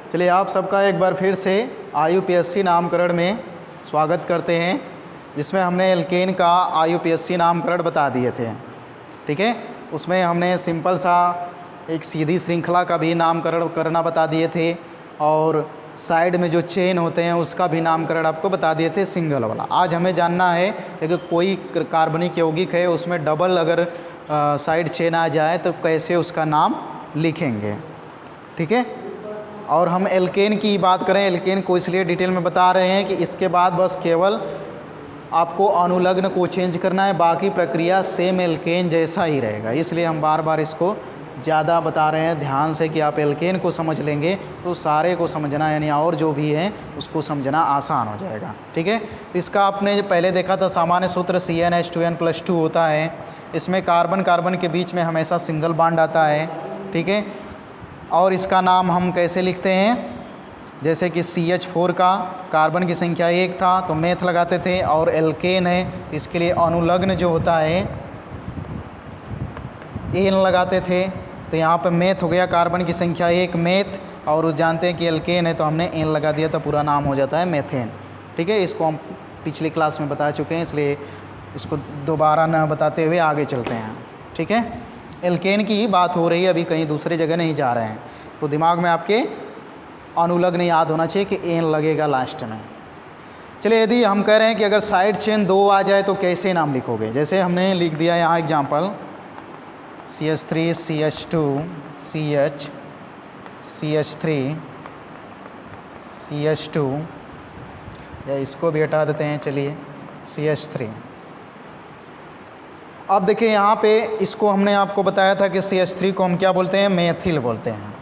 चलिए आप सबका एक बार फिर से IUPAC नामकरण में स्वागत करते हैं, जिसमें हमने एल्केन का IUPAC नामकरण बता दिए थे। ठीक है, उसमें हमने सिंपल सा एक सीधी श्रृंखला का भी नामकरण करना बता दिए थे और साइड में जो चेन होते हैं उसका भी नामकरण आपको बता दिए थे सिंगल वाला। आज हमें जानना है कि कोई कार्बनिक यौगिक है उसमें डबल अगर साइड चेन आ जाए तो कैसे उसका नाम लिखेंगे। ठीक है, और हम एल्केन की बात करें, एल्केन को इसलिए डिटेल में बता रहे हैं कि इसके बाद बस केवल आपको अनुलग्न को चेंज करना है, बाकी प्रक्रिया सेम एल्केन जैसा ही रहेगा। इसलिए हम बार बार इसको ज़्यादा बता रहे हैं ध्यान से कि आप एल्केन को समझ लेंगे तो सारे को समझना यानी और जो भी है उसको समझना आसान हो जाएगा। ठीक है, इसका आपने पहले देखा था सामान्य सूत्र CnH2n+2 होता है। इसमें कार्बन कार्बन के बीच में हमेशा सिंगल बॉन्ड आता है। ठीक है, और इसका नाम हम कैसे लिखते हैं, जैसे कि CH4 का कार्बन की संख्या 1 था तो मेथ लगाते थे, और एल्केन है तो इसके लिए अनुलग्न जो होता है एन लगाते थे। तो यहाँ पर मेथ हो गया कार्बन की संख्या 1 मेथ, और जानते हैं कि एल्केन है तो हमने एन लगा दिया तो पूरा नाम हो जाता है मेथेन। ठीक है, इसको हम पिछली क्लास में बता चुके हैं, इसलिए इसको दोबारा न बताते हुए आगे चलते हैं। ठीक है, एल्केन की ही बात हो रही है, अभी कहीं दूसरे जगह नहीं जा रहे हैं, तो दिमाग में आपके अनुलग्न याद होना चाहिए कि एन लगेगा लास्ट में। चलिए, यदि हम कह रहे हैं कि अगर साइड चेन 2 आ जाए तो कैसे नाम लिखोगे, जैसे हमने लिख दिया यहाँ example CH3 CH2 CH CH3 CH2, या इसको भी हटा देते हैं, चलिए CH3। अब देखिए यहाँ पे इसको हमने आपको बताया था कि CH3 को हम क्या बोलते हैं, मेथिल बोलते हैं।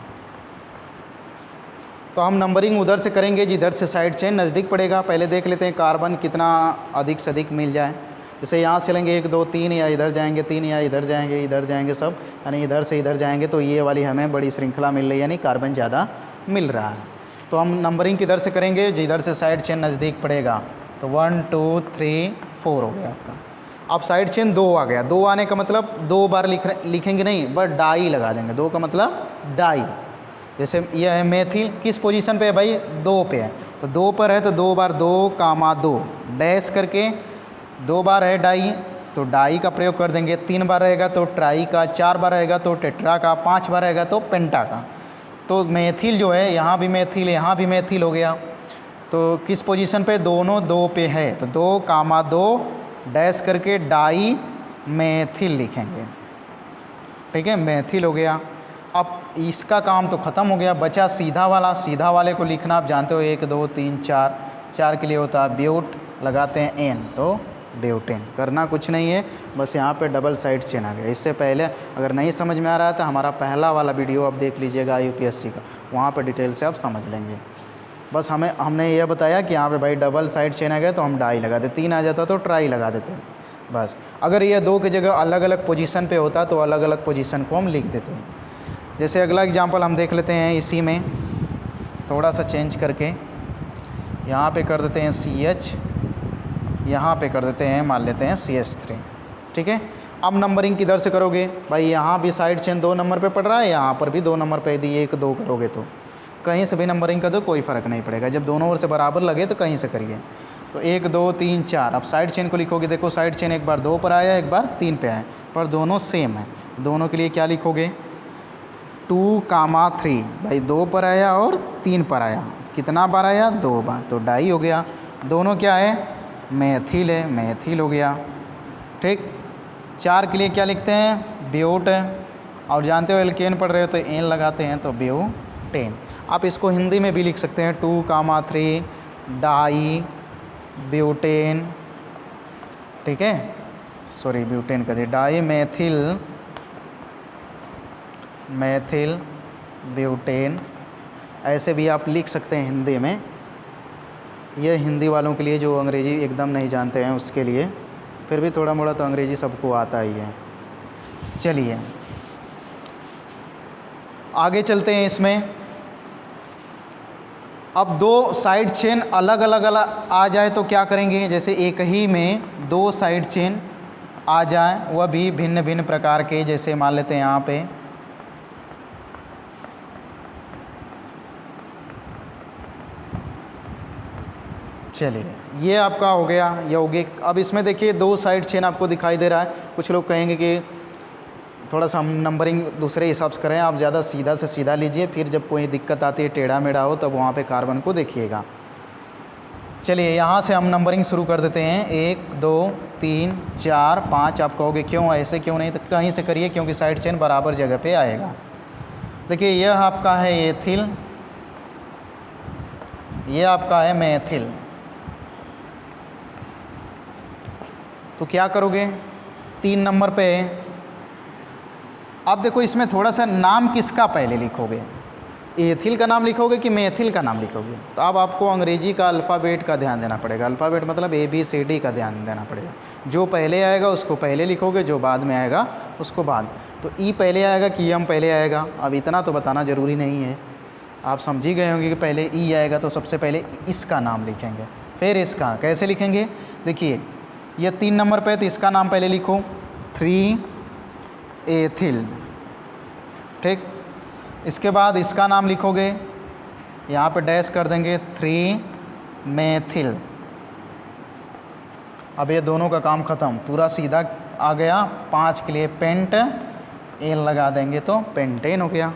तो हम नंबरिंग उधर से करेंगे जिधर से साइड चेन नज़दीक पड़ेगा। पहले देख लेते हैं कार्बन कितना अधिक से अधिक मिल जाए। जैसे यहाँ से लेंगे 1 2 3, या इधर जाएंगे 3, या इधर जाएंगे सब, यानी इधर से इधर जाएंगे तो ये वाली हमें बड़ी श्रृंखला मिल रही है, यानी कार्बन ज़्यादा मिल रहा है। तो हम नंबरिंग किधर से करेंगे, जिधर से साइड चेन नज़दीक पड़ेगा। तो 1 2 3 4 हो गया आपका। अब साइड चेन 2 आ गया। 2 आने का मतलब 2 बार लिखेंगे नहीं, बस डाई लगा देंगे। 2 का मतलब डाई। जैसे यह है मेथिल, किस पोजीशन पे है भाई, 2 पे है, तो 2 पर है तो 2 बार 2, 2 डैश करके 2 बार है डाई तो डाई का प्रयोग कर देंगे। 3 बार रहेगा तो ट्राई का, 4 बार रहेगा तो टेट्रा का, 5 बार रहेगा तो पेंटा का। तो मेथिल जो है यहाँ भी मेथिल, यहाँ भी मेथिल हो गया। तो किस पोजीशन पे, दोनों 2 पे है तो 2, 2 डैश करके डाई मेथिल लिखेंगे। ठीक है, मेथिल हो गया। अब इसका काम तो ख़त्म हो गया, बचा सीधा वाला। सीधा वाले को लिखना आप जानते हो, 1 2 3 4, 4 के लिए होता है ब्यूट, लगाते हैं एन तो ब्यूटेन। करना कुछ नहीं है, बस यहाँ पे डबल साइड चेन आ गया। इससे पहले अगर नहीं समझ में आ रहा है तो हमारा पहला वाला वीडियो आप देख लीजिएगा IUPAC का, वहाँ पे डिटेल से आप समझ लेंगे। बस हमने यह बताया कि यहाँ पे भाई डबल साइड चेन आ गया तो हम डाई लगा देते, 3 आ जाता तो ट्राई लगा देते बस। अगर ये 2 की जगह अलग अलग पोजीशन पे होता तो अलग अलग पोजीशन को हम लिख देते। जैसे अगला एग्जांपल हम देख लेते हैं, इसी में थोड़ा सा चेंज करके यहाँ पे कर देते हैं CH, यहाँ पे कर देते हैं, मान लेते हैं CH3। ठीक है, अब नंबरिंग किधर से करोगे भाई, यहाँ भी साइड चेन 2 नंबर पे पड़ रहा है, यहाँ पर भी 2 नंबर पे, यदि 1 2 करोगे तो कहीं से भी नंबरिंग कर दो, कोई फ़र्क नहीं पड़ेगा। जब दोनों ओर से बराबर लगे तो कहीं से करिए। तो 1 2 3 4, अब साइड चेन को लिखोगे। देखो साइड चेन एक बार 2 पर आया, एक बार 3 पे आया, पर दोनों सेम है। दोनों के लिए क्या लिखोगे, 2, 3 भाई 2 पर आया और 3 पर आया, कितना बार आया, 2 बार, तो डाई हो गया। दोनों क्या है, मेथिल है, मेथिल हो गया। ठीक, 4 के लिए क्या लिखते हैं, ब्यूट, और जानते हो एल्केन पढ़ रहे हो तो एन लगाते हैं तो ब्यूटेन। आप इसको हिंदी में भी लिख सकते हैं, 2, 3 डाई ब्यूटेन। ठीक है, सॉरी ब्यूटेन कर दिया, डाई मेथिल मेथिल ब्यूटेन, ऐसे भी आप लिख सकते हैं हिंदी में। ये हिंदी वालों के लिए जो अंग्रेज़ी एकदम नहीं जानते हैं उसके लिए, फिर भी थोड़ा मोड़ा तो अंग्रेज़ी सबको आता ही है। चलिए आगे चलते हैं। इसमें अब 2 साइड चेन अलग अलग आ जाए तो क्या करेंगे, जैसे एक ही में 2 साइड चेन आ जाए, वह भी भिन्न भिन्न प्रकार के, जैसे मान लेते हैं यहाँ पे चलिए ये आपका हो गया यौगिक। अब इसमें देखिए 2 साइड चेन आपको दिखाई दे रहा है। कुछ लोग कहेंगे कि थोड़ा सा हम नंबरिंग दूसरे हिसाब से करें, आप ज़्यादा सीधा से सीधा लीजिए, फिर जब कोई दिक्कत आती है टेढ़ा मेढ़ा हो तब वहाँ पे कार्बन को देखिएगा। चलिए यहाँ से हम नंबरिंग शुरू कर देते हैं। 1 2 3 4 5। आप कहोगे क्यों ऐसे, क्यों नहीं, तो कहीं से करिए क्योंकि साइड चेन बराबर जगह पे आएगा। देखिए यह आपका है एथिल, ये आपका है मेथिल। तो क्या करोगे 3 नंबर पे, अब देखो इसमें थोड़ा सा नाम किसका पहले लिखोगे, एथिल का नाम लिखोगे कि मेथिल का नाम लिखोगे। तो अब आपको अंग्रेजी का अल्फ़ाबेट का ध्यान देना पड़ेगा। अल्फ़ाबेट मतलब ABCD का ध्यान देना पड़ेगा। जो पहले आएगा उसको पहले लिखोगे, जो बाद में आएगा उसको बाद। तो ई पहले आएगा कि एम पहले आएगा, अब इतना तो बताना ज़रूरी नहीं है, आप समझ ही गए होंगे कि पहले ई आएगा तो सबसे पहले इसका नाम लिखेंगे, फिर इसका। कैसे लिखेंगे, देखिए ये 3 नंबर पे, तो इसका नाम पहले लिखो 3 एथिल, ठीक। इसके बाद इसका नाम लिखोगे, यहाँ पे डैश कर देंगे 3 मेथिल। अब ये दोनों का काम ख़त्म, पूरा सीधा आ गया। 5 के लिए पेंट एन लगा देंगे तो पेंटेन हो गया।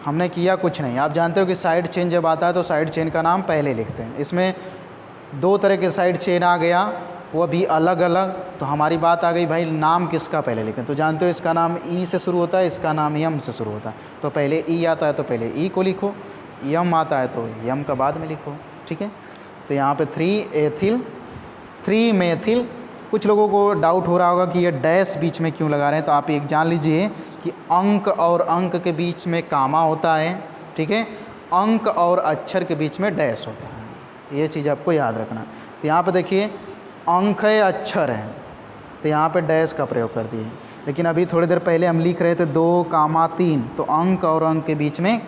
हमने किया कुछ नहीं। आप जानते हो कि साइड चेन जब आता है तो साइड चेन का नाम पहले लिखते हैं। इसमें 2 तरह के साइड चेन आ गया, वो भी अलग अलग। तो हमारी बात आ गई भाई नाम किसका पहले लिखें। तो जानते हो इसका नाम ई से शुरू होता है, इसका नाम यम से शुरू होता है। तो पहले ई आता है तो पहले ई को लिखो, यम आता है तो यम का बाद में लिखो, ठीक है। तो यहाँ पे 3 एथिल 3 मेथिल। कुछ लोगों को डाउट हो रहा होगा कि ये डैश बीच में क्यों लगा रहे हैं, तो आप एक जान लीजिए कि अंक और अंक के बीच में कामा होता है, ठीक है। अंक और अक्षर के बीच में डैश होता है, ये चीज़ आपको याद रखना। तो यहाँ पे देखिए अंक है अक्षर है, तो यहाँ पे डैश का प्रयोग कर दिए। लेकिन अभी थोड़ी देर पहले हम लिख रहे थे 2, 3, तो अंक और अंक के बीच में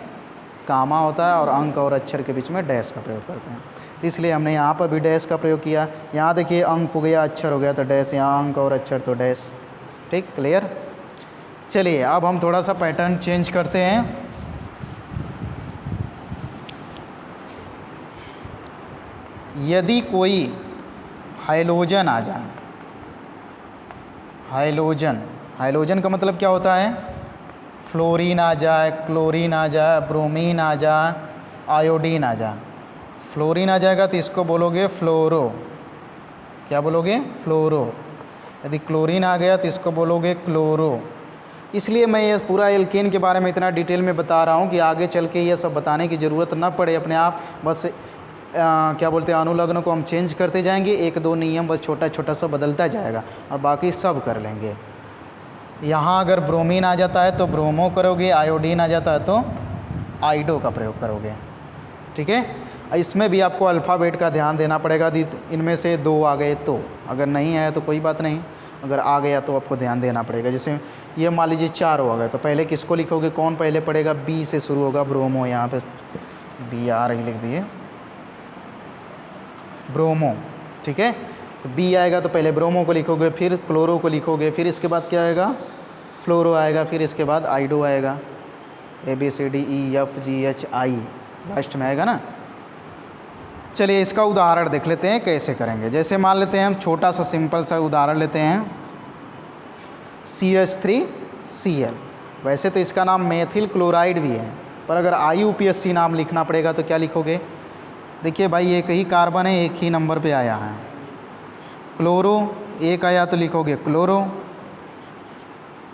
कामा होता है और अंक और अक्षर के बीच में डैश का प्रयोग करते हैं। तो इसलिए हमने यहाँ पर भी डैश का प्रयोग किया। यहाँ देखिए अंक हो गया, अक्षर हो गया, तो डैश, यहाँ अंक और अक्षर तो डैश, ठीक, क्लियर। चलिए अब हम थोड़ा सा पैटर्न चेंज करते हैं। यदि कोई हाइलोजन आ जाए, हाइलोजन, हाइलोजन का मतलब क्या होता है, फ्लोरीन आ जाए, क्लोरीन आ जाए, ब्रोमीन आ जाए, आयोडीन आ जाए। फ्लोरीन आ जाएगा तो इसको बोलोगे फ्लोरो, क्या बोलोगे, फ्लोरो। यदि क्लोरीन आ गया तो इसको बोलोगे क्लोरो। इसलिए मैं ये पूरा एल्केन के बारे में इतना डिटेल में बता रहा हूँ कि आगे चल के ये सब बताने की ज़रूरत ना पड़े अपने आप। बस क्या बोलते हैं, अनुलग्न को हम चेंज करते जाएंगे, 1-2 नियम बस छोटा छोटा सा बदलता जाएगा और बाकी सब कर लेंगे। यहाँ अगर ब्रोमीन आ जाता है तो ब्रोमो करोगे, आयोडीन आ जाता है तो आइडो का प्रयोग करोगे, ठीक है। इसमें भी आपको अल्फ़ाबेट का ध्यान देना पड़ेगा। इनमें से 2 आ गए तो, अगर नहीं आया तो कोई बात नहीं, अगर आ गया तो आपको ध्यान देना पड़ेगा। जैसे ये मान लीजिए 4 हो गए, तो पहले किसको लिखोगे, कौन पहले पड़ेगा, बी से शुरू होगा, ब्रोमो। यहाँ पे BR ही लिख दिए, ब्रोमो, ठीक है। तो बी आएगा तो पहले ब्रोमो को लिखोगे, फिर क्लोरो को लिखोगे, फिर इसके बाद क्या आएगा, फ्लोरो आएगा, फिर इसके बाद आइडो आएगा, ABCDEFGHI लास्ट में आएगा ना। चलिए इसका उदाहरण देख लेते हैं कैसे करेंगे। जैसे मान लेते हैं हम छोटा सा सिंपल सा उदाहरण लेते हैं, CH3Cl। वैसे तो इसका नाम मेथिल क्लोराइड भी है, पर अगर IUPAC नाम लिखना पड़ेगा तो क्या लिखोगे। देखिए भाई एक ही कार्बन है, एक ही नंबर पे आया है। क्लोरो एक आया तो लिखोगे क्लोरो,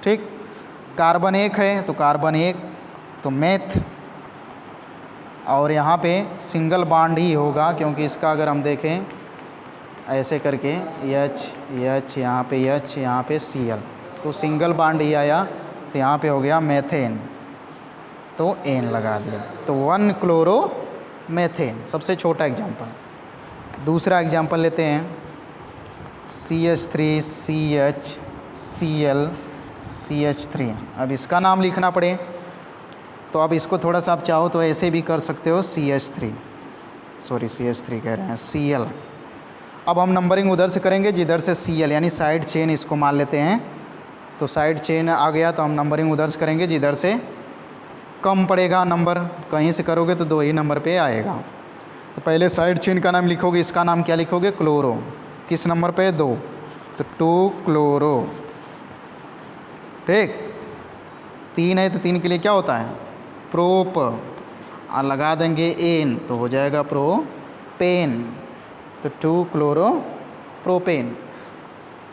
ठीक। कार्बन 1 है तो कार्बन 1 तो मेथ। और यहाँ पे सिंगल बॉन्ड ही होगा क्योंकि इसका अगर हम देखें ऐसे करके H यहाँ पे H, यहाँ पे Cl, तो सिंगल बॉन्ड ही आया, तो यहाँ पे हो गया मेथेन, तो N लगा दिया, तो 1 क्लोरो मेथेन। सबसे छोटा एग्जाम्पल। दूसरा एग्जाम्पल लेते हैं, CH3CHCl अब इसका नाम लिखना पड़े तो अब इसको थोड़ा सा आप चाहो तो ऐसे भी कर सकते हो, CH3 कह रहे हैं, Cl। अब हम नंबरिंग उधर से करेंगे जिधर से Cl यानी साइड चेन इसको मान लेते हैं। तो साइड चेन आ गया तो हम नंबरिंग उधर से करेंगे जिधर से कम पड़ेगा नंबर। कहीं से करोगे तो 2 ही नंबर पे आएगा। तो पहले साइड चेन का नाम लिखोगे, इसका नाम क्या लिखोगे? क्लोरो। किस नंबर पे? 2, तो 2 क्लोरो। ठीक, 3 है तो 3 के लिए क्या होता है? प्रोप। और लगा देंगे एन तो हो जाएगा प्रोपेन, तो 2 क्लोरो प्रोपेन।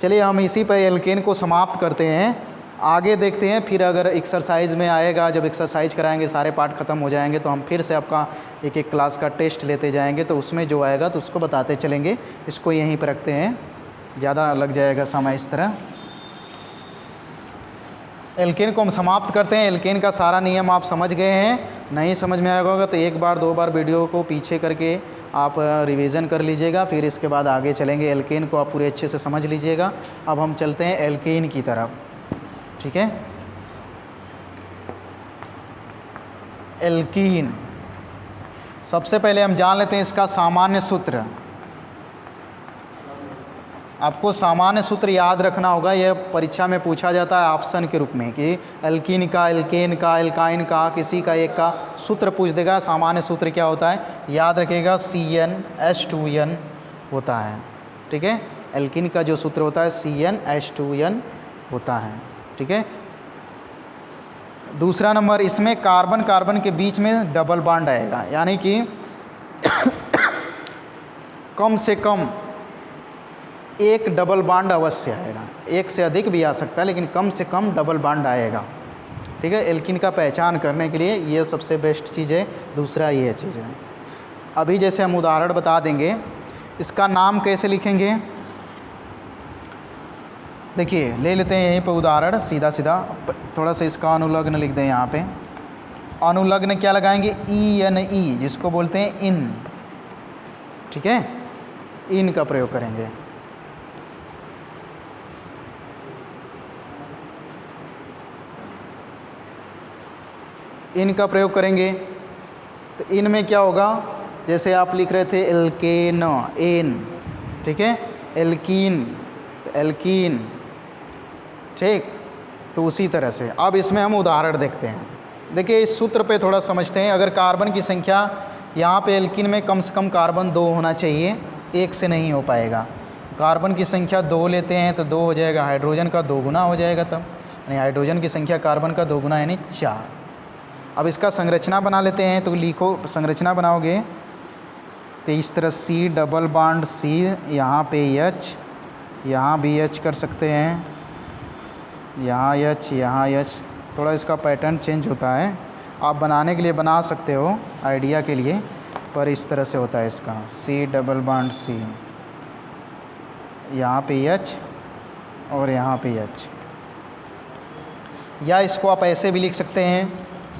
चलिए हम इसी पर एल्केन को समाप्त करते हैं, आगे देखते हैं। फिर अगर एक्सरसाइज में आएगा, जब एक्सरसाइज कराएंगे सारे पार्ट ख़त्म हो जाएंगे तो हम फिर से आपका एक एक क्लास का टेस्ट लेते जाएंगे, तो उसमें जो आएगा तो उसको बताते चलेंगे। इसको यहीं पर रखते हैं, ज़्यादा लग जाएगा समय इस तरह। एल्केन को हम समाप्त करते हैं। एल्केन का सारा नियम आप समझ गए हैं, नहीं समझ में आएगा होगा तो एक बार 2 बार वीडियो को पीछे करके आप रिवीजन कर लीजिएगा, फिर इसके बाद आगे चलेंगे। एल्केन को आप पूरे अच्छे से समझ लीजिएगा। अब हम चलते हैं एल्केन की तरफ, ठीक है। एल्कीन, सबसे पहले हम जान लेते हैं इसका सामान्य सूत्र। आपको सामान्य सूत्र याद रखना होगा, यह परीक्षा में पूछा जाता है ऑप्शन के रूप में कि एल्कीन का, एल्केन का, एल्काइन का, किसी का एक का सूत्र पूछ देगा। सामान्य सूत्र क्या होता है याद रखिएगा, CnH2n होता है, ठीक है। एल्कीन का जो सूत्र होता है CnH2n होता है, ठीक है। दूसरा नंबर, इसमें कार्बन कार्बन के बीच में डबल बॉन्ड आएगा, यानी कि कम से कम एक डबल बॉन्ड अवश्य आएगा। एक से अधिक भी आ सकता है लेकिन कम से कम डबल बॉन्ड आएगा, ठीक है। एल्कीन का पहचान करने के लिए ये सबसे बेस्ट चीज़ है। दूसरा ये चीज़ है, अभी जैसे हम उदाहरण बता देंगे, इसका नाम कैसे लिखेंगे देखिए, ले लेते हैं यहीं पर उदाहरण सीधा सीधा। थोड़ा सा इसका अनुलग्न लिख दें यहाँ पे। अनुलग्न क्या लगाएंगे? ENE, जिसको बोलते हैं इन, ठीक है। इन का प्रयोग करेंगे। इन का प्रयोग करेंगे तो इन में क्या होगा? जैसे आप लिख रहे थे एल्केन, एन, ठीक है। एल्कीन, एल्कीन, ठीक। तो उसी तरह से अब इसमें हम उदाहरण देखते हैं। देखिए इस सूत्र पे थोड़ा समझते हैं। अगर कार्बन की संख्या यहाँ पे एल्कीन में कम से कम कार्बन 2 होना चाहिए, 1 से नहीं हो पाएगा। कार्बन की संख्या 2 लेते हैं तो 2 हो जाएगा, हाइड्रोजन का 2 गुना हो जाएगा, तब यानी हाइड्रोजन की संख्या कार्बन का 2 गुना यानी 4। अब इसका संरचना बना लेते हैं, तो लिखो, संरचना बनाओगे तो इस तरह C डबल बॉन्ड C, यहाँ पे H, यहाँ भी H कर सकते हैं, यहाँ H, यहाँ H। थोड़ा इसका पैटर्न चेंज होता है, आप बनाने के लिए बना सकते हो आइडिया के लिए, पर इस तरह से होता है इसका C डबल बॉन्ड C, यहाँ पे H और यहाँ पे H। या इसको आप ऐसे भी लिख सकते हैं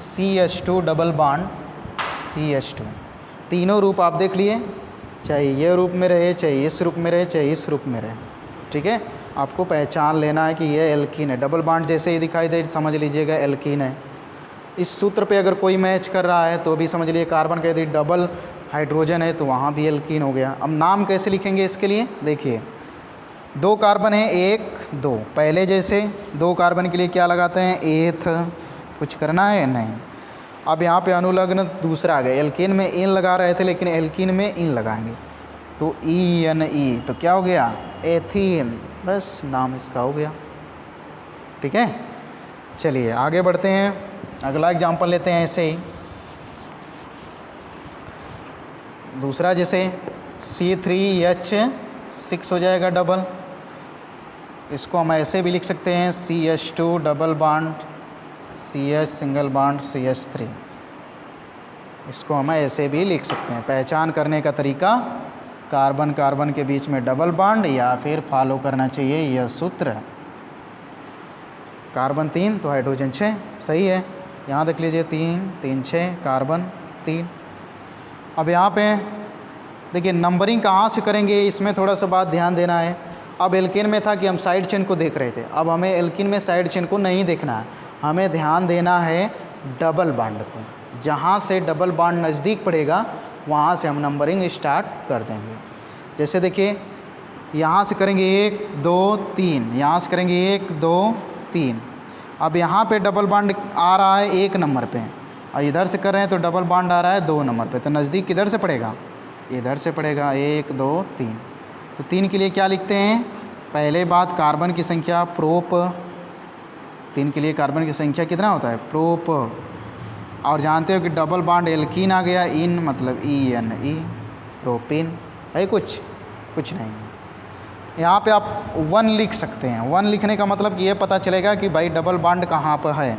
CH2 डबल बॉन्ड CH2। तीनों रूप आप देख लिए, चाहे ये रूप में रहे, चाहे इस रूप में रहे, चाहे इस रूप में रहे, ठीक है। आपको पहचान लेना है कि ये एल्कीन है। डबल बॉन्ड जैसे ही दिखाई दे समझ लीजिएगा एल्कीन है। इस सूत्र पे अगर कोई मैच कर रहा है तो भी समझ लीजिए कार्बन का यदि डबल हाइड्रोजन है तो वहाँ भी एल्कीन हो गया। अब नाम कैसे लिखेंगे इसके लिए? देखिए 2 कार्बन है, 1 2, पहले जैसे 2 कार्बन के लिए क्या लगाते हैं? एथ। कुछ करना है? नहीं। अब यहाँ पे अनुलग्न दूसरा आ गया। एल्केन में इन लगा रहे थे लेकिन एल्कीन में इन लगाएंगे तो ENE, तो क्या हो गया? एथीन। बस नाम इसका हो गया, ठीक है। चलिए आगे बढ़ते हैं, अगला एग्जाम्पल लेते हैं। ऐसे ही दूसरा जैसे C3H6 हो जाएगा डबल, इसको हम ऐसे भी लिख सकते हैं CH2 double bond CH single bond CH3, इसको हम ऐसे भी लिख सकते हैं। पहचान करने का तरीका, कार्बन कार्बन के बीच में डबल बॉन्ड या फिर फॉलो करना चाहिए यह सूत्र। कार्बन 3 तो हाइड्रोजन 6, सही है। यहाँ देख लीजिए 3 3 6 कार्बन 3। अब यहाँ पे देखिए नंबरिंग कहाँ से करेंगे, इसमें थोड़ा सा बात ध्यान देना है। अब एल्केन में था कि हम साइड चेन को देख रहे थे, अब हमें एल्कीन में साइड चेन को नहीं देखना है, हमें ध्यान देना है डबल बॉन्ड को। जहाँ से डबल बॉन्ड नज़दीक पड़ेगा वहाँ से हम नंबरिंग स्टार्ट कर देंगे। जैसे देखिए यहाँ से करेंगे 1 2 3, यहाँ से करेंगे 1 2 3। अब यहाँ पे डबल बॉन्ड आ रहा है 1 नंबर पे और इधर से कर रहे हैं तो डबल बॉन्ड आ रहा है 2 नंबर पे, तो नज़दीक किधर से पड़ेगा? इधर से पड़ेगा 1 2 3। तो 3 के लिए क्या लिखते हैं, पहले बात कार्बन की संख्या प्रोप, 3 के लिए कार्बन की संख्या कितना होता है प्रोप। और जानते हो कि डबल बॉन्ड एल्कीन आ गया, इन मतलब ENE प्रोपिन है, कुछ नहीं है। यहाँ पे आप 1 लिख सकते हैं। 1 लिखने का मतलब कि ये पता चलेगा कि भाई डबल बॉन्ड कहाँ पर है।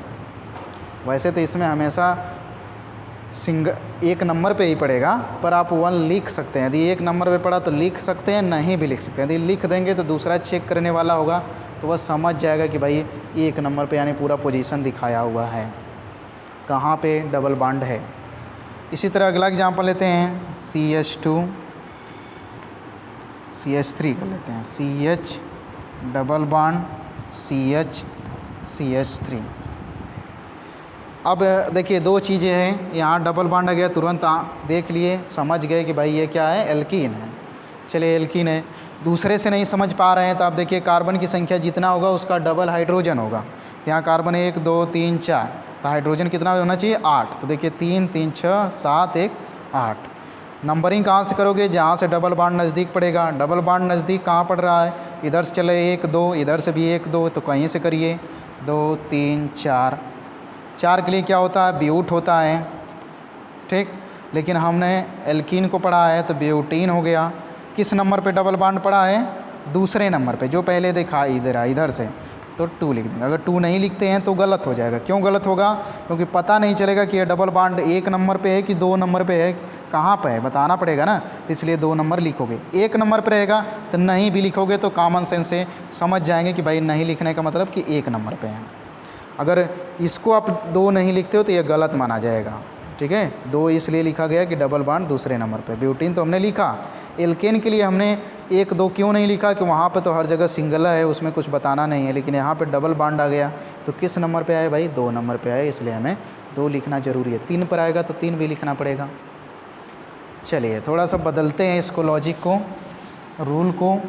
वैसे तो इसमें हमेशा एक नंबर पे ही पड़ेगा, पर आप 1 लिख सकते हैं। यदि 1 नंबर पे पड़ा तो लिख सकते हैं, नहीं भी लिख सकते हैं। यदि लिख देंगे तो दूसरा चेक करने वाला होगा तो वह समझ जाएगा कि भाई 1 नंबर पे यानी पूरा पोजीशन दिखाया हुआ है कहाँ पे डबल बॉन्ड है। इसी तरह अगला एग्जांपल लेते हैं CH2 CH3 कर लेते हैं, CH डबल बॉन्ड CH3। अब देखिए 2 चीज़ें हैं, यहाँ डबल बॉन्ड आ गया, तुरंत देख लिए समझ गए कि भाई ये क्या है, एल्कीन है। चलिए एल्कीन है, दूसरे से नहीं समझ पा रहे हैं तो आप देखिए कार्बन की संख्या जितना होगा उसका डबल हाइड्रोजन होगा। यहाँ कार्बन 1 2 3 4, तो हाइड्रोजन कितना होना चाहिए 8। तो देखिए 3 3 6 7 1 8। नंबरिंग कहाँ से करोगे, जहाँ से डबल बॉन्ड नज़दीक पड़ेगा। डबल बॉन्ड नज़दीक कहाँ पड़ रहा है, इधर से चले 1 2, इधर से भी 1 2, तो कहीं से करिए 2 3 4। 4 के लिए क्या होता है, ब्यूट होता है, ठीक। लेकिन हमने एल्कीन को पढ़ा है तो ब्यूटीन हो गया। किस नंबर पे डबल बॉन्ड पड़ा है, दूसरे नंबर पे, जो पहले देखा इधर है, इधर से, तो 2 लिख देंगे। अगर 2 नहीं लिखते हैं तो गलत हो जाएगा। क्यों गलत होगा, क्योंकि पता नहीं चलेगा कि ये डबल बॉन्ड 1 नंबर पे है कि 2 नंबर पे है, कहाँ पे है बताना पड़ेगा ना, इसलिए 2 नंबर लिखोगे। 1 नंबर पे रहेगा तो नहीं भी लिखोगे तो कॉमन सेंस से समझ जाएंगे कि भाई नहीं लिखने का मतलब कि 1 नंबर पे है। अगर इसको आप 2 नहीं लिखते हो तो ये गलत माना जाएगा, ठीक है। 2 इसलिए लिखा गया कि डबल बॉन्ड दूसरे नंबर पे। ब्यूटीन तो हमने लिखा, एल्केन के लिए हमने 1 2 क्यों नहीं लिखा, कि वहाँ पे तो हर जगह सिंगल है, उसमें कुछ बताना नहीं है। लेकिन यहाँ पे डबल बॉन्ड आ गया तो किस नंबर पे आए भाई, 2 नंबर पे आए, इसलिए हमें 2 लिखना ज़रूरी है। 3 पर आएगा तो 3 भी लिखना पड़ेगा। चलिए थोड़ा सा बदलते हैं इसको, लॉजिक को, रूल को,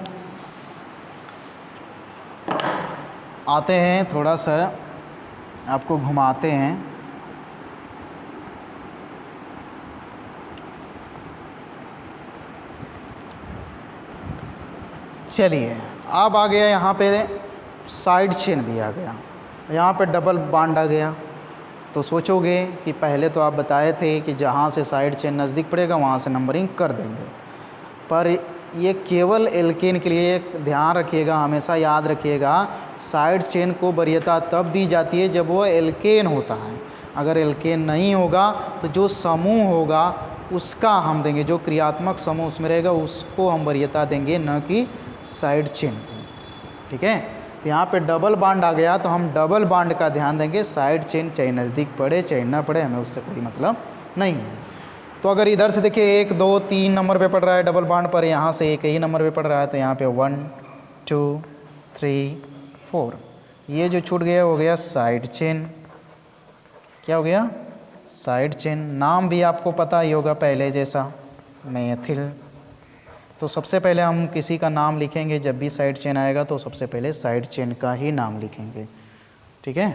आते हैं थोड़ा सा आपको घुमाते हैं। चलिए अब आ गया यहाँ पे साइड चेन भी आ गया, यहाँ पे डबल बॉन्ड आ गया। तो सोचोगे कि पहले तो आप बताए थे कि जहाँ से साइड चेन नज़दीक पड़ेगा वहाँ से नंबरिंग कर देंगे, पर ये केवल एल्केन के लिए ध्यान रखिएगा, हमेशा याद रखिएगा, साइड चेन को वरीयता तब दी जाती है जब वो एल्केन होता है। अगर एल्केन नहीं होगा तो जो समूह होगा उसका हम देंगे, जो क्रियात्मक समूह उसमें रहेगा उसको हम वरीयता देंगे, न कि साइड चेन को, ठीक है। तो यहाँ पे डबल बॉन्ड आ गया तो हम डबल बॉन्ड का ध्यान देंगे, साइड चेन चाहे नज़दीक पड़े चाहे ना पड़े हमें उससे कोई मतलब नहीं है। तो अगर इधर से देखिए 1 2 3 नंबर पे पड़ रहा है डबल बॉन्ड, पर यहाँ से एक ही नंबर पे पड़ रहा है, तो यहाँ पे 1 2 3 4, ये जो छूट गया हो गया साइड चेन। क्या हो गया, साइड चेन। नाम भी आपको पता ही होगा पहले जैसा, मेथिल। तो सबसे पहले हम किसी का नाम लिखेंगे, जब भी साइड चेन आएगा तो सबसे पहले साइड चेन का ही नाम लिखेंगे, ठीक है।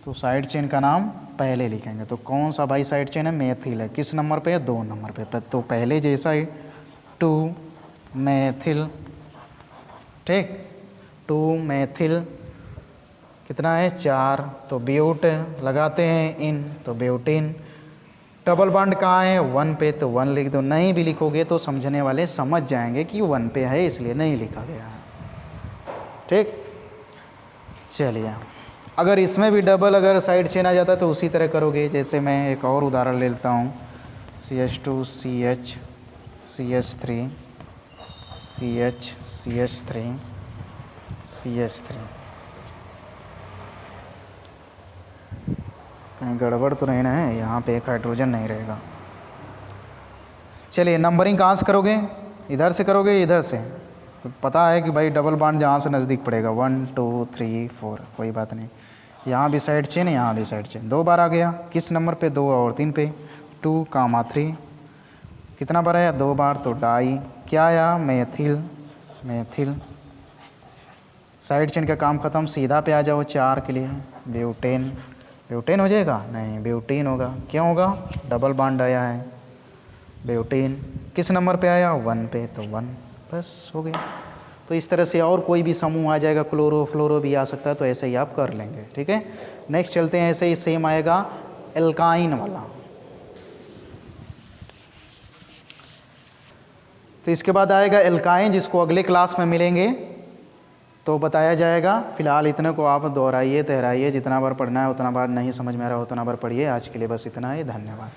तो साइड चेन का नाम पहले लिखेंगे। तो कौन सा भाई साइड चेन है, मेथिल है। किस नंबर पे है, 2 नंबर पे। तो पहले जैसा ही 2 मेथिल, ठीक, 2 मेथिल कितना है 4, तो ब्यूट लगाते हैं इन, तो ब्यूटीन। डबल बॉन्ड कहाँ है, 1 पे, तो 1 लिख दो। नहीं भी लिखोगे तो समझने वाले समझ जाएंगे कि 1 पे है, इसलिए नहीं लिखा गया है, ठीक। चलिए अगर इसमें भी डबल अगर साइड चेन आ जाता तो उसी तरह करोगे। जैसे मैं एक और उदाहरण ले लेता हूँ, CH2 CH CH3 CH CH3 CH3। कहीं गड़बड़ तो नहीं ना है, यहाँ पे एक हाइड्रोजन नहीं रहेगा। चलिए नंबरिंग कहाँ से करोगे, इधर से करोगे, इधर से। तो पता है कि भाई डबल बॉन्ड जहाँ से नज़दीक पड़ेगा 1 2 3 4, कोई बात नहीं। यहाँ भी साइड चेन, यहाँ भी साइड चेन। 2 बार आ गया, किस नंबर पे, 2 और 3 पे। 2 3 कितना बार आया, 2 बार, तो डाई। क्या आया, मेथिल, मेथिल। साइड चेन का काम ख़त्म, सीधा पे आ जाओ 4 के लिए, ब्यूटेन। ब्यूटेन हो जाएगा, नहीं ब्यूटीन होगा। क्यों होगा, डबल बॉन्ड आया है। ब्यूटेन किस नंबर पे आया 1 पे, तो 1 बस हो गया। तो इस तरह से और कोई भी समूह आ जाएगा, क्लोरो फ्लोरो भी आ सकता है, तो ऐसे ही आप कर लेंगे। ठीक है, नेक्स्ट चलते हैं, ऐसे ही सेम आएगा एल्काइन वाला। तो इसके बाद आएगा एल्काइन, जिसको अगले क्लास में मिलेंगे तो बताया जाएगा। फिलहाल इतने को आप दोहराइए, तहराइए, जितना बार पढ़ना है उतना बार, नहीं समझ में आ रहा उतना बार पढ़िए। आज के लिए बस इतना ही, धन्यवाद।